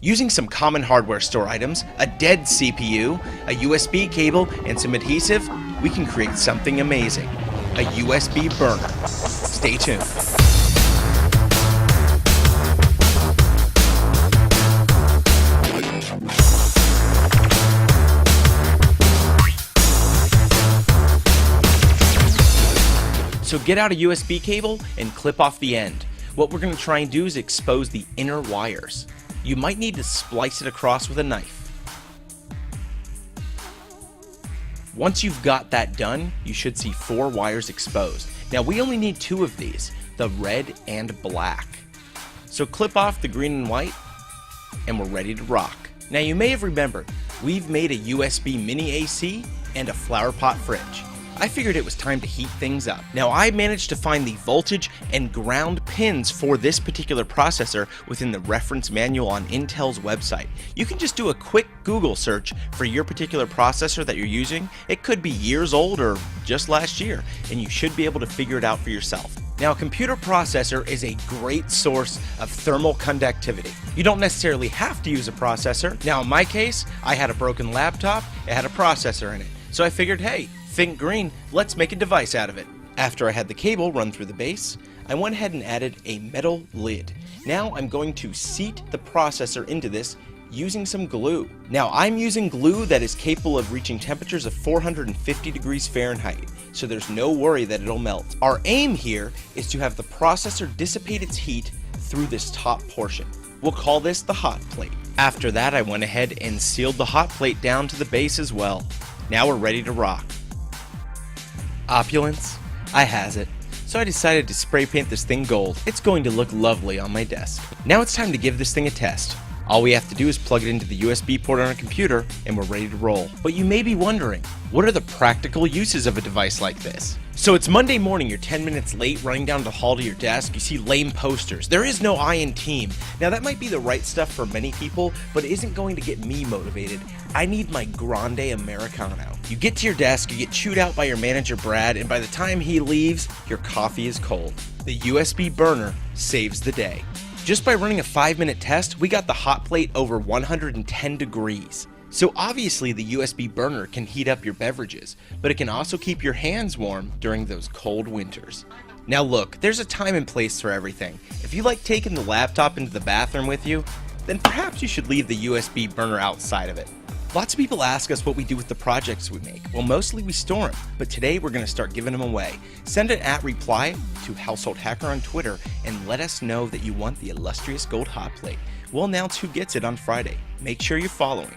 Using some common hardware store items, a dead CPU, a USB cable, and some adhesive, we can create something amazing. A USB burner. Stay tuned. So get out a USB cable and clip off the end. What we're going to try and do is expose the inner wires. You might need to splice it across with a knife. Once you've got that done, you should see 4 wires exposed. Now we only need 2 of these, the red and black. So clip off the green and white, and we're ready to rock. Now you may have remembered, we've made a USB mini AC and a flower pot fridge. I figured it was time to heat things up. Now I managed to find the voltage and ground pins for this particular processor within the reference manual on Intel's website. You can just do a quick Google search for your particular processor that you're using. It could be years old or just last year, and you should be able to figure it out for yourself. Now, a computer processor is a great source of thermal conductivity. You don't necessarily have to use a processor. Now, in my case, I had a broken laptop, it had a processor in it. So I figured, hey, think green, let's make a device out of it. After I had the cable run through the base, I went ahead and added a metal lid. Now I'm going to seat the processor into this using some glue. Now I'm using glue that is capable of reaching temperatures of 450 degrees Fahrenheit, so there's no worry that it'll melt. Our aim here is to have the processor dissipate its heat through this top portion. We'll call this the hot plate. After that, I went ahead and sealed the hot plate down to the base as well. Now we're ready to rock. Opulence? I has it. So I decided to spray paint this thing gold. It's going to look lovely on my desk. Now it's time to give this thing a test. All we have to do is plug it into the USB port on our computer and we're ready to roll. But you may be wondering, what are the practical uses of a device like this? So it's Monday morning, you're 10 minutes late, running down the hall to your desk, you see lame posters. There is no I in team. Now that might be the right stuff for many people, but it isn't going to get me motivated. I need my grande Americano. You get to your desk, you get chewed out by your manager Brad, and by the time he leaves, your coffee is cold. The USB burner saves the day. Just by running a 5-minute test, we got the hot plate over 110 degrees. So obviously the USB burner can heat up your beverages, but it can also keep your hands warm during those cold winters. Now look, there's a time and place for everything. If you like taking the laptop into the bathroom with you, then perhaps you should leave the USB burner outside of it. Lots of people ask us what we do with the projects we make. Well, mostly we store them, but today we're going to start giving them away. Send an @reply to Household Hacker on Twitter and let us know that you want the illustrious gold hot plate. We'll announce who gets it on Friday. Make sure you're following.